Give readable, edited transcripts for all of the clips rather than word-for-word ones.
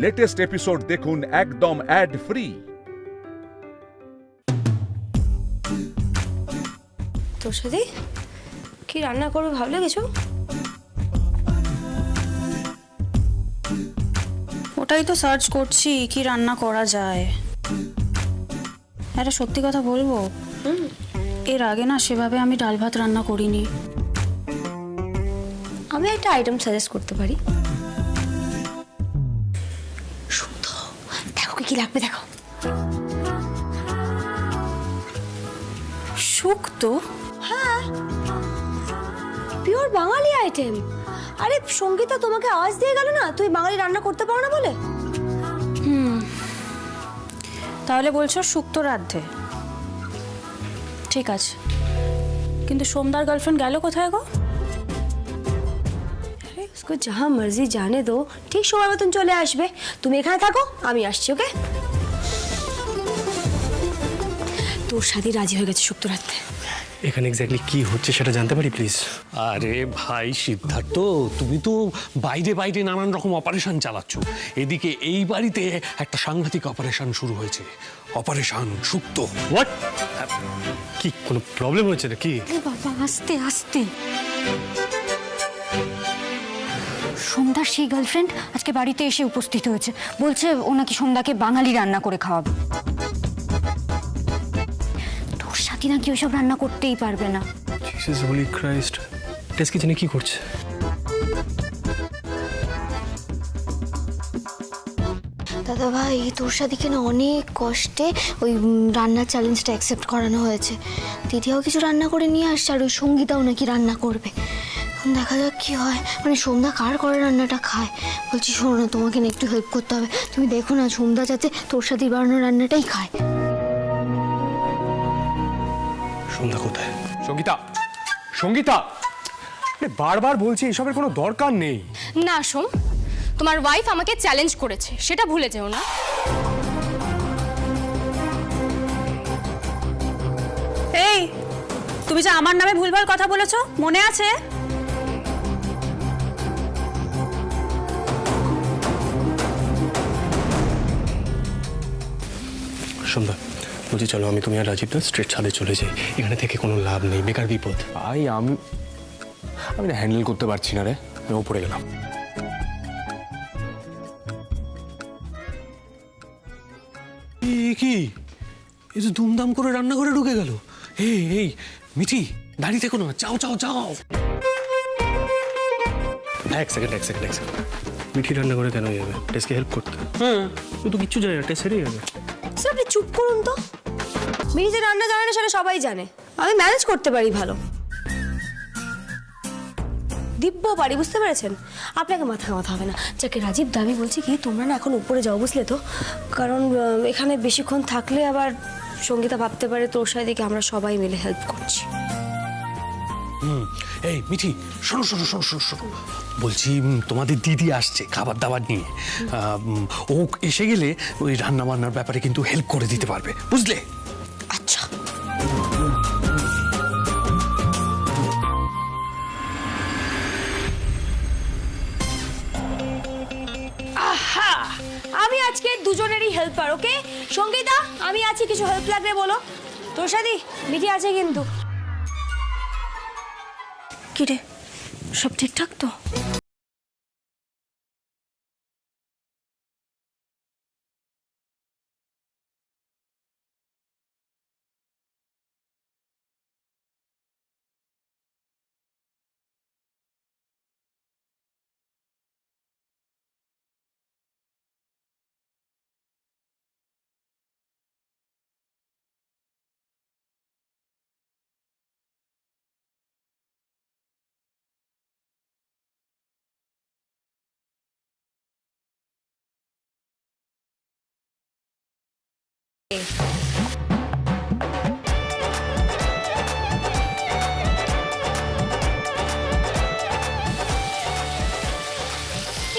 Latest episode দেখুন একদম add free. তোর সাথে কি রান্না করবে ভাবলে কিছু? ওটাই তো সার্চ করছি কি রান্না করা যায়। একটা সত্যি কথা বলবো, এর আগে না সেভাবে আমি ডাল ভাত রান্না করিনি। আমি একটা আইটেম সাজেস্ট করতে পারি। শুদ্ধ দেখো কি লাগবে, দেখো। শুক্তো? হ্যাঁ, পিওর বাঙালি আইটেম। আরে সঙ্গীতা তোমাকে আওয়াজ দিয়ে গেল না তুই বাঙালি রান্না করতে পারো না বলে। তাহলে বলছো শুক্তো রাঁধতে? ঠিক আছে, কিন্তু সোমদার গার্লফ্রেন্ড গেল কোথায় গো? আরে उसको जहां मर्जी जाने दो, ঠিক সময় মতন চলে আসবে। তুমি এখানে থাকো, আমি আসছি। ওকে? তোর সাথে রাজি হয়ে গেছে শুক্তো রাঁধতে। এখানে এক্স্যাক্টলি কি হচ্ছে সেটা জানতে পারি প্লিজ? আরে ভাই সিদ্ধার্থ, তুমি তো বাইরে বাইরে নানান রকম অপারেশন চালাচ্ছ, এদিকে এই বাড়িতে একটা সাংঘাতিক অপারেশন শুরু হয়েছে, অপারেশন সুক্ত। হোয়াট? কি কোনো প্রবলেম হচ্ছে নাকি? বাবা আস্তে আস্তে। সন্ধ্যার সেই গার্লফ্রেন্ড আজকে বাড়িতে এসে উপস্থিত হয়েছে, বলছে ও নাকি সন্ধ্যাকে বাঙালি রান্না করে খাওয়াবে। তোর সাথে নাকি ওইসব রান্না করতেই পারবে না। জিসাস হোলি ক্রাইস্ট, টেস্ট কিচেনে কি করছে? দাদা ভাই, তোর সাথীকে না অনেক কষ্টে ওই রান্নার চ্যালেঞ্জটা অ্যাকসেপ্ট করানো হয়েছে। দিদিও কিছু রান্না করে নিয়ে আসছে, আর ওই সঙ্গীতাও নাকি রান্না করবে। দেখা যাক কি হয়। মানে সন্ধ্যা কার করে রান্নাটা খায়। বলছি শোনো না, তোমাকে না একটু হেল্প করতে হবে। তুমি দেখো না সন্ধ্যা যাতে তোর সাথে বানানো রান্নাটাই খায়। সন্ধ্যা কোথায়? সঙ্গীতা, সঙ্গীতা, বারবার বলছি এসবের কোনো দরকার নেই। না সোম, তোমার ওয়াইফ আমাকে চ্যালেঞ্জ করেছে, সেটা ভুলে যেও না। এই, তুমি যে আমার নামে ভুলভাল কথা বলেছো মনে আছে? সন্ধ্যা বলছি চলো আমি তুমি আর রাজীব না স্ট্রেট ছাদে চলে যাই, এখানে থেকে কোনো লাভ নেই, বেকার বিপদ। ভাই আমি না হ্যান্ডেল করতে পারছি না রে, আমি উপরে গেলাম। কি এই যে দুমদাম করে রান্না করে ঢুকে গেল। এই এই মিঠি, দাঁড়িয়ে থেকো না, চাও চাও চাও। এক সেকেন্ড। মিঠি রান্না করে কেন যাবে? টেস্টকে হেল্প করতে? হ্যাঁ, তুই তো কিচ্ছু জানি না, টেস্ট হেরে যাবে। স্যার আপনি চুপ করুন তো। মিনি যে রান্না জানে না সেটা সবাই জানে, আমি ম্যানেজ করতে পারি ভালো, দিব্য পারি, বুঝতে পেরেছেন? আপনাকে মাথা ঘামাতে হবে না। যাকে রাজীব দাবি বলছি কি, তোমরা না এখন উপরে যাও, বুঝলে তো? কারণ এখানে বেশিক্ষণ থাকলে আবার সঙ্গীতা ভাবতে পারে তোর সাথে আমরা সবাই মিলে হেল্প করছি। এই মিঠি, শোনো শোনো শোনো শোনো শোনো, বলছি তোমাদের দিদি আসছে খাবার দাবার নিয়ে। ও এসে গেলে ওই রান্না বান্নার ব্যাপারে কিন্তু হেল্প করে দিতে পারবে, বুঝলে? আচ্ছা। আহা, আমি আজকে দুজনেরই হেল্পার। ওকে সঙ্গীতা, আমি আছি, কিছু হেল্প লাগবে বলো। তোর সাথে মিঠি আছে কিন্তু। কি রে, সব ঠিকঠাক তো?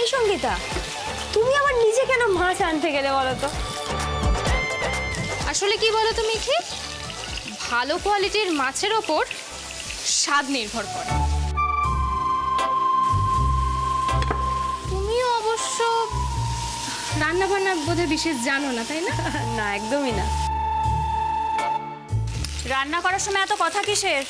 এই সঙ্গীতা, তুমি আবার নিজে কেন মাছ আনতে গেলে বলো তো? আসলে কি বলো তো মিঠি, ভালো কোয়ালিটির মাছের ওপর স্বাদ নির্ভর করে। তুমিও অবশ্য রান্না বান্না বোধহয় বিশেষ জানো না, তাই না? না, একদমই না। রান্না করার সময় এত কথা কিসের?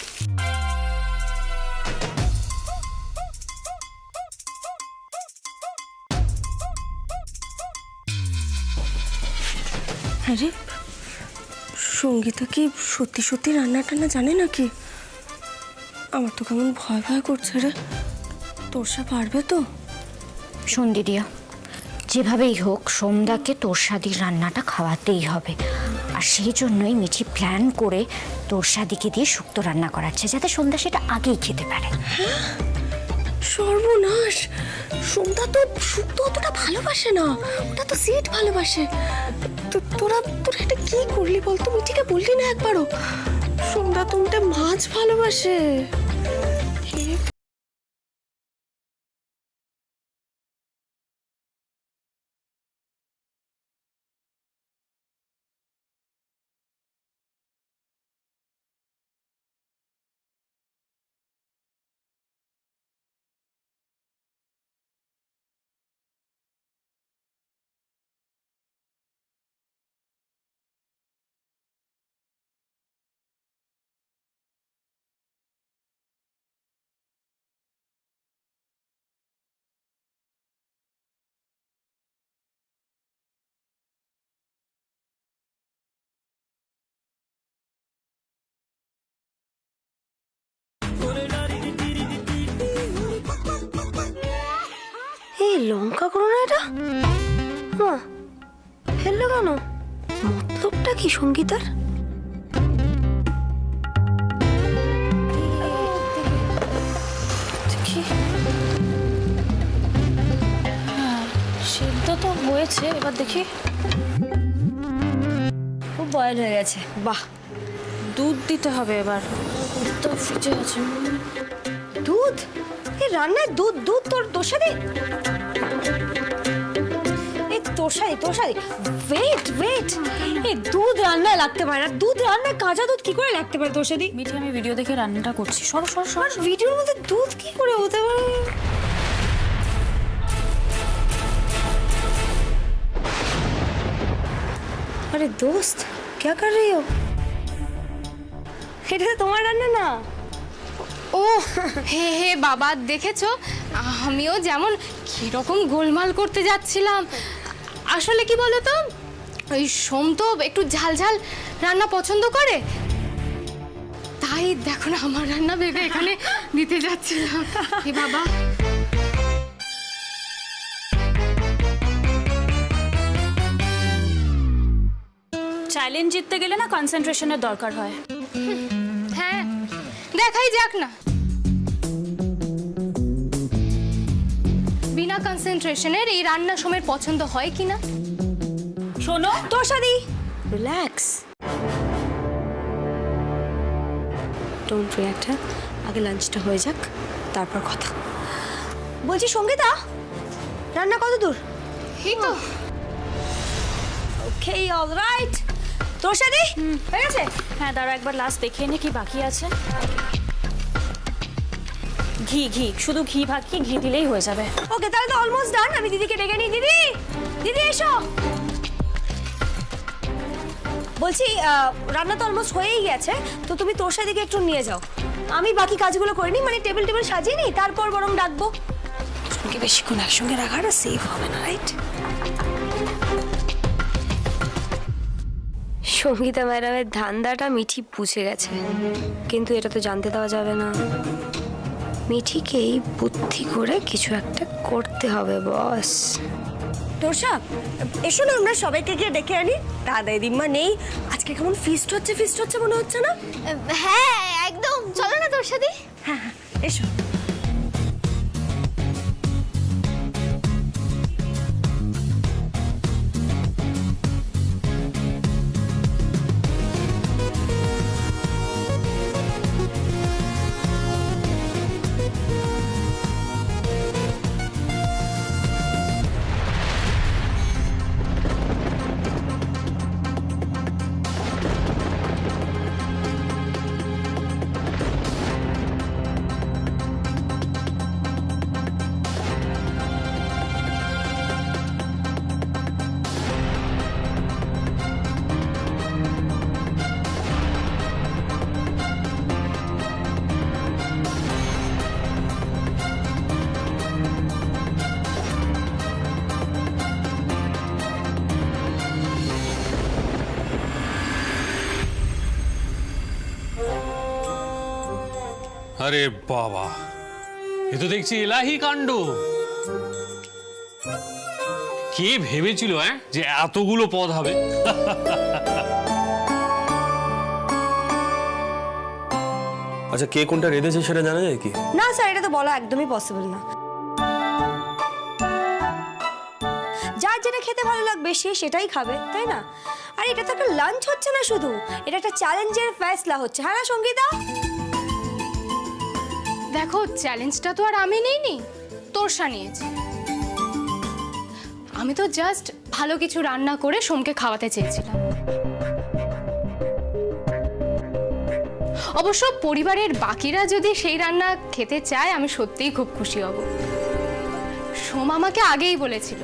আরে সঙ্গীতা কি সত্যি সত্যি রান্না টান্না জানে নাকি? আমার তো কেমন ভয় ভয় করছে রে। তোরসা পারবে তো? শোন দিদিয়া, যেভাবেই হোক সোমদাকে তোরসাদির রান্নাটা খাওয়াতেই হবে। আর সেই জন্যই মিঠি প্ল্যান করে তোরসাদিকে দিয়ে শুক্তো রান্না করাচ্ছে, যাতে সন্ধ্যা সেটা আগেই খেতে পারে। সর্বনাশ! সন্ধ্যা তো শুক্তো অতটা ভালোবাসে না, ওটা তো সিট ভালোবাসে। তোরা এটা কি করলি বলতো? মিঠিকে বললি না একবারও? সন্ধ্যা তো মাছ ভালোবাসে। এই লঙ্কা করো না এটা? মা ফেললো কেন? মতলবটা কি সঙ্গীতার? সিদ্ধ তো হয়েছে, এবার দেখি। খুব বয়েল হয়ে গেছে। বাহ, দুধ দিতে হবে এবার। দুধ তো ফ্রিজে আছে। দুধ? এই রান্নায় দুধ? দুধ তোর তোষাদি? এই তোষাদি ওয়েট এই দুধ রান্নায় লাগতে পারে না। দুধ রান্নায় কাঁচা দুধ কি করে লাগতে পারে তোষাদি? মিঠি, আমি ভিডিও দেখে রান্নাটা করছি। সর সর সর। ভিডিওর মধ্যে দুধ কি করে হতে পারে? আরে দোস্ত, क्या कर रही हो? এটা তো তোমার রান্না না। ও হে হে বাবা, দেখেছো আমিও যেমন কিরকম গোলমাল করতে যাচ্ছিলাম। আসলে কি বলো তো, ওই সোম তো একটু ঝাল ঝাল রান্না পছন্দ করে, তাই দেখো না আমার রান্না ভেবে এখানে দিতে যাচ্ছিলাম। হে বাবা, চ্যালেঞ্জ জিততে গেলে না কনসেন্ট্রেশনের দরকার হয়। হ্যাঁ দেখাই যাক না, বিনা কনসেন্ট্রেশনের এই রান্না সময়ের পছন্দ হয় কিনা। শোনো তোষাদি, রিল্যাক্স, ডোন্ট রিঅ্যাক্ট। আগে লাঞ্চটা হয়ে যাক, তারপর কথা বলছি। সঙ্গীতা, রান্না কত দূর? এই তো। ওকে, অলরাইট। তোষাদি হয়ে গেছে? হ্যাঁ, দাঁড়া একবার লাস্ট দেখিয়ে নে কি বাকি আছে। ঘি শুধু ঘি বাকি, ঘি দিলেই হয়ে যাবে। ওকে, তাহলে তো অলমোস্ট ডান। আমি দিদিকে ডেকে নিই। দিদি এসো। বলছি রান্না তো অলমোস্ট হয়েই গেছে, তো তুমি তোষাদিকে একটু নিয়ে যাও। আমি বাকি কাজগুলো করে নিই, মানে টেবিল সাজিয়ে নিই, তারপর বরং ডাকবো। তোকে বেশিক্ষণ একসঙ্গে রাখাটা সেফ হবে না, রাইট? সঙ্গীতা ম্যাডামের ধান্দাটা মিঠি বুঝে গেছে, কিন্তু এটা তো জানতে দেওয়া যাবে না। মিঠিকেই বুদ্ধি করে কিছু একটা করতে হবে বস। তোষা, এসো না, আমরা সবাইকে গিয়ে ডেকে আনি। দাদা দিদিমা নেই, আজকে কেমন ফিস্ট হচ্ছে মনে হচ্ছে না? হ্যাঁ একদম, চলো না তোরসাদি। হ্যাঁ, এসো। আরে বাবা, এ তো দেখছি এলাহি কাণ্ড। কে ভেবেছিল যে এতগুলো পদ হবে? আচ্ছা, কে কোনটা রেঁধেছে সেটা জানা যায় কি? না স্যার, এটা তো বলা একদমই পসিবল না। যার যেটা খেতে ভালো লাগবে সে সেটাই খাবে, তাই না? আর এটা তো একটা লাঞ্চ হচ্ছে না শুধু, এটা একটা চ্যালেঞ্জের ফয়সলা হচ্ছে, হ্যাঁ না সঙ্গীতা? দেখো, চ্যালেঞ্জটা তো আর আমি নিইনি, তোরসা নিয়েছে। আমি তো জাস্ট ভালো কিছু রান্না করে সোমকে খাওয়াতে চেয়েছিলাম। অবশ্য পরিবারের বাকিরা যদি সেই রান্না খেতে চায় আমি সত্যিই খুব খুশি হব। সোম আমাকে আগেই বলেছিল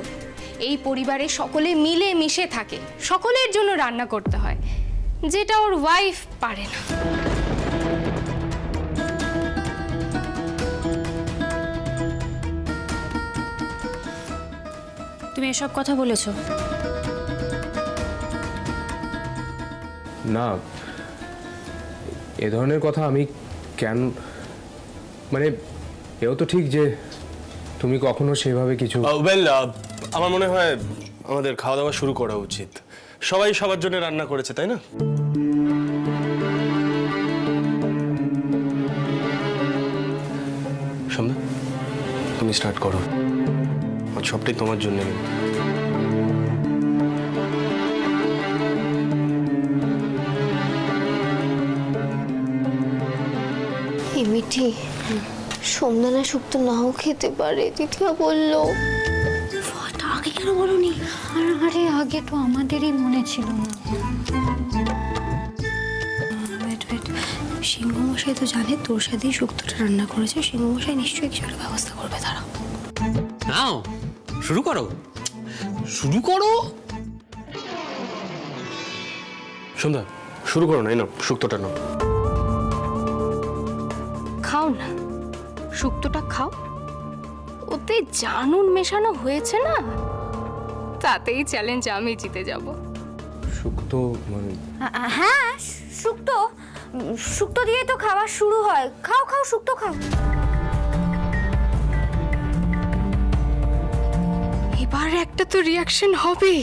এই পরিবারে সকলে মিলে মিশে থাকে, সকলের জন্য রান্না করতে হয়, যেটা ওর ওয়াইফ পারে না। তুমি এসব কথা বলেছো? না, এ ধরনের কথা আমি কেন, মানে এও তো ঠিক যে তুমি কখনো সেভাবে কিছু। ওয়েল, আমার মনে হয় আমাদের খাওয়া দাওয়া শুরু করা উচিত। সবাই সবার জন্য রান্না করেছে, তাই না? সন্ধ্যা, তুমি স্টার্ট করো, আর সবটাই তোমার জন্য। এই মিঠি, সোমদানা শুক্তো নাও খেতে পারে, দিদিয়া বললো। আগে কেন বলনি? আরে আগে তো আমাদেরই মনে ছিল না। সিংহমশাই তো জানে তোর সাথেই শুক্তোটা রান্না করেছে, সিংহমশাই নিশ্চয়ই কিছু একটা ব্যবস্থা করবে। তারা নাও, শুরু করো, শুরু করো। সন্ধ্যা, শুরু করো না, এই নাও শুক্তোটা নাও। খাও না, শুক্তোটা খাও। ওতে জানুন মেশানো হয়েছে না, তাতেই চ্যালেঞ্জ আমি জিতে যাব। শুক্তো মানে? হ্যাঁ, শুক্তো দিয়ে তো খাওয়া শুরু হয়। খাও খাও, শুক্তো খাও। এবার একটা তো রিয়াকশন হবেই।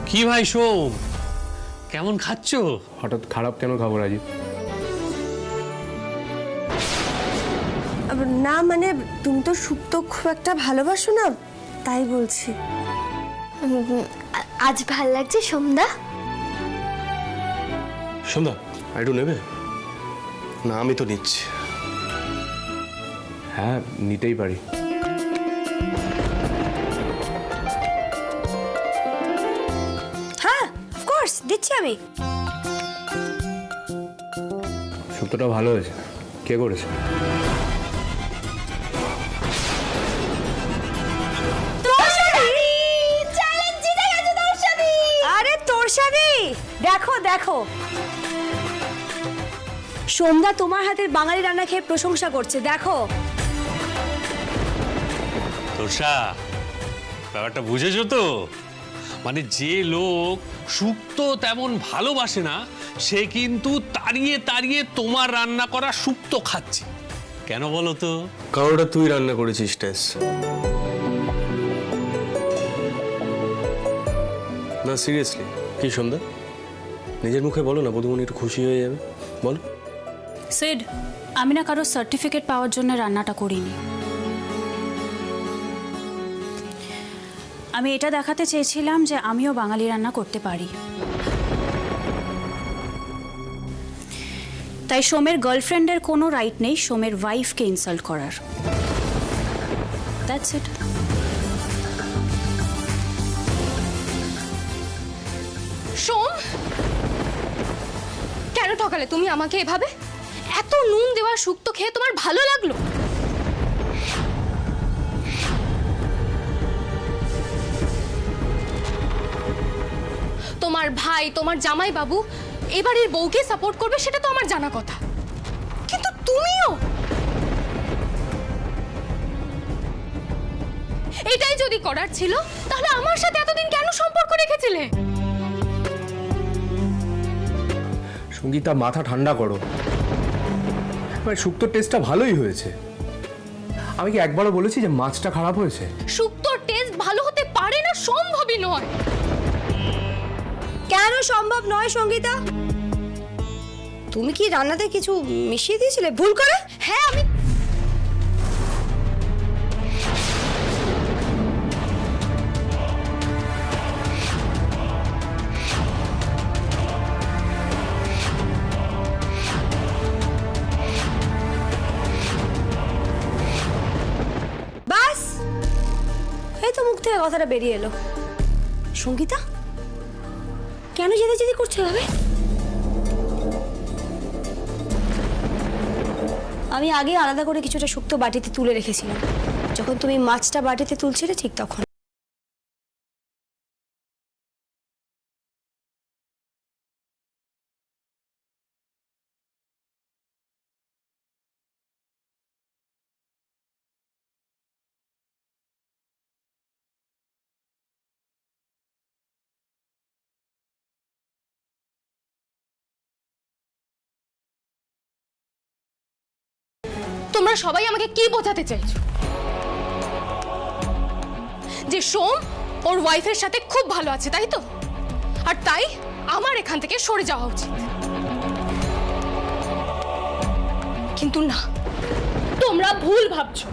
কি ভাই সোম, কেমন খাচ্ছ? হঠাৎ খারাপ কেন খাবো রাজীব? না মানে তুমি তো শুক্তো খুব একটা ভালোবাসো না, তাই বলছি। আজ ভাল লাগছে সোমদা? সন্ধ্যা, একটু নেবে না? আমি তো নিচ্ছি। হ্যাঁ, নিতেই পারি। হ্যাঁ, অফকোর্স দিচ্ছি আমি। শুক্তোটা ভালো হয়েছে। কে করেছে? আরে তোরসাদি, দেখো দেখো, সন্ধ্যা তোমার হাতের বাঙালি রান্না খেয়ে প্রশংসা করছে, দেখো। তোরসা, ব্যাপারটা বুঝেছো তো? মানে যে লোক শুক্তো তেমন ভালোবাসে না, সে কিন্তু তাড়িয়ে তাড়িয়ে তোমার রান্না করা শুক্তো খাচ্ছে। কেন বলো তো? কারণ ওটা তুই রান্না করেছিস টেস। না সিরিয়াসলি, কি সন্ধ্যা? নিজের মুখে বলো না, বধূমণি একটু খুশি হয়ে যাবে, বলো। সিড, আমি না কারো সার্টিফিকেট পাওয়ার জন্য রান্নাটা করিনি। আমি এটা দেখাতে চেয়েছিলাম যে আমিও বাঙালি রান্না করতে পারি। তাই সোমের গার্লফ্রেন্ডের কোনো রাইট নেই সোমের ওয়াইফকে ইনসাল্ট করার। That's it. সোম, কেন ঠকালে তুমি আমাকে এভাবে? এত নুন দেওয়া শুক্তো খেয়ে তোমার ভালো লাগলো? তোমার ভাই, তোমার জামাই বাবু এবারের বউকে সাপোর্ট করবে সেটা তো আমার জানা কথা, কিন্তু তুমিও এটাই যদি করার ছিল তাহলে আমার সাথে এতদিন কেন সম্পর্ক রেখেছিলে? সঙ্গীতা, মাথা ঠান্ডা করো। শুক্তোর টেস্টটা ভালোই হয়েছে। আমি কি একবারও বলেছি যে মাছটা খারাপ হয়েছে? শুক্তোর টেস্ট ভালো হতে পারে না, সম্ভবই নয়। কেন সম্ভব নয় সঙ্গীতা? তুমি কি রান্নাতে কিছু মিশিয়ে দিয়েছিলে ভুল করে? হ্যাঁ, আমি বাস এই তো মুখ থেকে কথাটা বেরিয়ে এলো। সঙ্গীতা, কেন যেতে করছো এভাবে? আমি আগে আলাদা করে কিছুটা শুক্তো বাটিতে তুলে রেখেছিলাম, যখন তুমি মাছটা বাটিতে তুলছিলে ঠিক তখন। তোমরা সবাই আমাকে কি বোঝাতে চাইছো? যে সোম ওর ওয়াইফের সাথে খুব ভালো আছে, তাই তো? আর তাই আমার এখান থেকে সরে যাওয়া উচিত। কিন্তু না, তোমরা ভুল ভাবছো।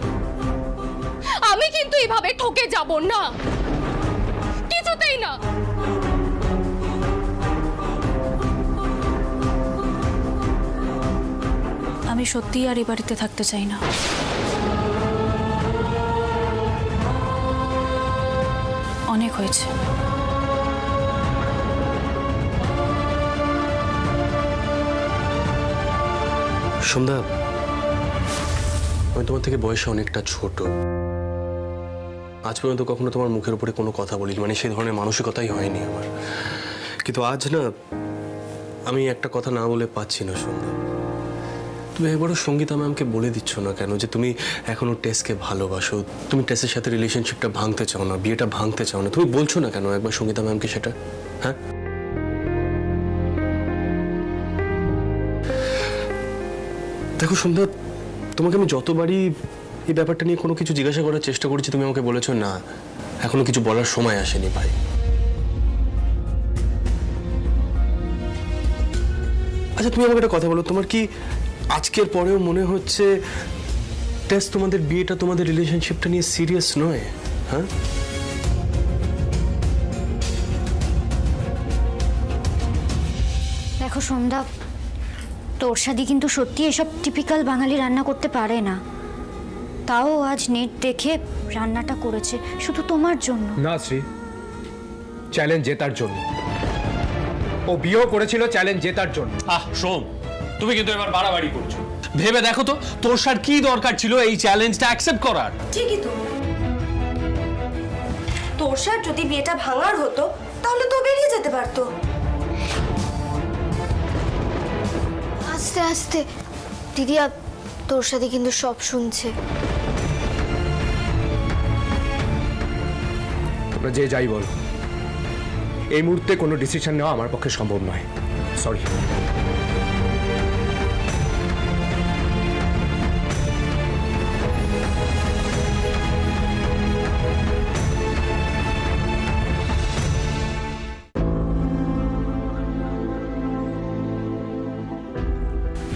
আমি কিন্তু এভাবে ঠকে যাব না, কিছুতেই না। আমি সত্যিই আর এই বাড়িতে থাকতে চাই না। অনেক হয়েছে। সন্ধ্যা, আমি তোমার থেকে বয়সে অনেকটা ছোট। আজ পর্যন্ত কখনো তোমার মুখের উপরে কোনো কথা বলিনি, মানে সেই ধরনের মানসিকতাই হয়নি আমার। কিন্তু আজ না, আমি একটা কথা না বলে পাচ্ছি না সন্ধ্যা। তুমি একবারও সঙ্গীতা ম্যামকে বলে দিচ্ছ না কেন যে তুমি এখনো টেসকে ভালোবাসো, তুমি টেসের সাথে রিলেশনশিপটা ভাঙতে চাও না, বিয়েটা ভাঙতে চাও না? তুমি বলছো না কেন একবার সঙ্গীতা ম্যামকে সেটা? হ্যাঁ, দেখো সন্ধ্যা, তোমাকে আমি যতবারই এই ব্যাপারটা নিয়ে কোনো কিছু জিজ্ঞাসা করার চেষ্টা করেছি, তুমি আমাকে বলেছো না, এখনো কিছু বলার সময় আসেনি ভাই। আচ্ছা, তুমি আমাকে একটা কথা বলো, তোমার কি আজকের পরেও মনে হচ্ছে টেস তোমাদের বিয়েটা, তোমাদের রিলেশনশিপটা নিয়ে সিরিয়াস নয়? হ্যাঁ, দেখো সন্ধ্যা, তোরসাদি কিন্তু সত্যি এসব টিপিক্যাল বাঙালি রান্না করতে পারে না। তাও আজ নেট দেখে রান্নাটা করেছে শুধু তোমার জন্য। না শ্রী, চ্যালেঞ্জ জেতার জন্য। ও বিয়েও করেছিল চ্যালেঞ্জ জেতার জন্য। সোম, তুমি কিন্তু এবার বাড়াবাড়ি করছো। ভেবে দেখো তো, তোরসার কি দরকার ছিল এই চ্যালেঞ্জটা অ্যাকসেপ্ট করার? ঠিকই তো। তোরসার যদি বিয়েটা ভাঙার হতো তাহলে তো বেরিয়ে যেতে পারতো। আস্তে আস্তে দিদি, তোর সাথে কিন্তু সব শুনছে। তোমরা যে যাই বল, এই মুহূর্তে কোনো ডিসিশন নেওয়া আমার পক্ষে সম্ভব নয়। সরি।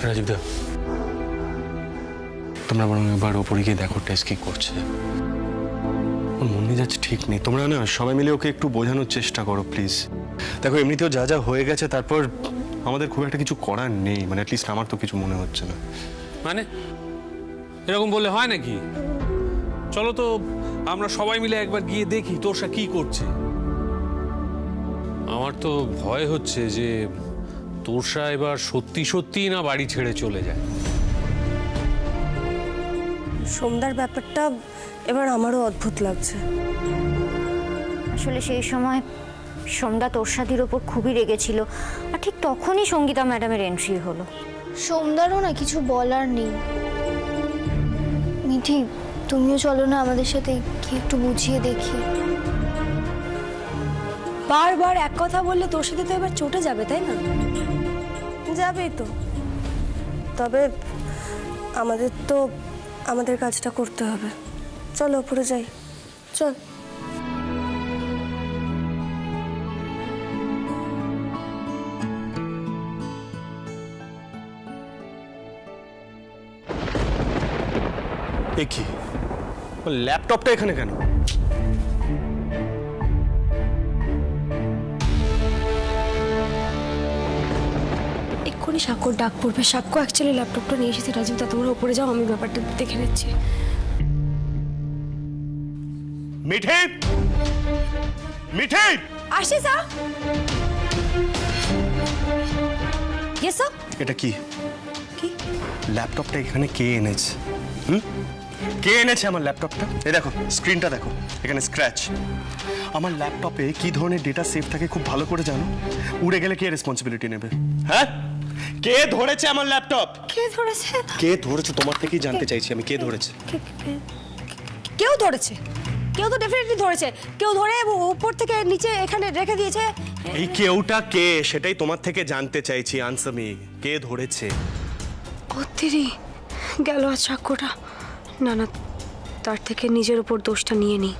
রাজীবদা, তোমরা বরং একবার ওপরে গিয়ে দেখো টেস্ট কি করছে। ওর মন মেজাজ ঠিক নেই। তোমরা না সবাই মিলে ওকে একটু বোঝানোর চেষ্টা করো প্লিজ। দেখো, এমনিতেও যা যা হয়ে গেছে, তারপর আমাদের খুব একটা কিছু করার নেই, মানে অ্যাটলিস্ট আমার তো কিছু মনে হচ্ছে না। মানে এরকম বললে হয় নাকি? চলো তো আমরা সবাই মিলে একবার গিয়ে দেখি তোরসা কি করছে। আমার তো ভয় হচ্ছে যে তোরসা এবার সত্যি সত্যি না বাড়ি ছেড়ে চলে যায়। সোমদার ব্যাপারটা এবার আমারও অদ্ভুত লাগছে। আসলে সেই সময় সোমদা তোরসাদির ওপর খুবই রেগেছিল, আর ঠিক তখনই সঙ্গীতা ম্যাডামের এন্ট্রি হলো। সোমদারও না কিছু বলার নেই। মিঠি, তুমিও চলো না আমাদের সাথে, কি একটু বুঝিয়ে দেখি। বারবার এক কথা বললে তোর সাথে তো এবার চটে যাবে, তাই না? যাবেই তো, তবে আমাদের কাজটা করতে হবে। চলো উপরে যাই, চল। এ কি, ল্যাপটপটা এখানে কেন? এক্ষুনি সাক্ষর ডাক পড়বে। সাক্ষ্য অ্যাকচুয়ালি ল্যাপটপটা নিয়ে এসেছে। রাজীব দা, তোমরা উপরে যাও, আমি ব্যাপারটা দেখে নিচ্ছি। মিঠে, মিঠে, আসি স্যার। Yes sir. এটা কি? কি? ল্যাপটপটা এখানে কে এনেছে? কে এনেছে আমার ল্যাপটপটা? এই দেখো, স্ক্রিনটা দেখো, এখানে স্ক্র্যাচ। আমার ল্যাপটপে কি ধরনের ডেটা সেভ থাকে খুব ভালো করে জানো। উড়ে গেলে কে রেসপন্সিবিলিটি নেবে? হ্যাঁ, কে ধরেছে আমার ল্যাপটপ? কে ধরেছে? কে ধরেছে তোমার থেকেই জানতে চাইছি আমি, কে ধরেছে? কেউ ধরেছে, কেউ তো ডেফিনেটলি ধরেছে। কেউ ধরে উপর থেকে নিচে এখানে রেখে দিয়েছে। এই কেউটা কে সেটাই তোমার থেকে জানতে চাইছি। আনসার মি, কে ধরেছে? অতিরি গেল আর সাক্ষ্যটা। না না, তার থেকে নিজের উপর দোষটা নিয়ে নিই।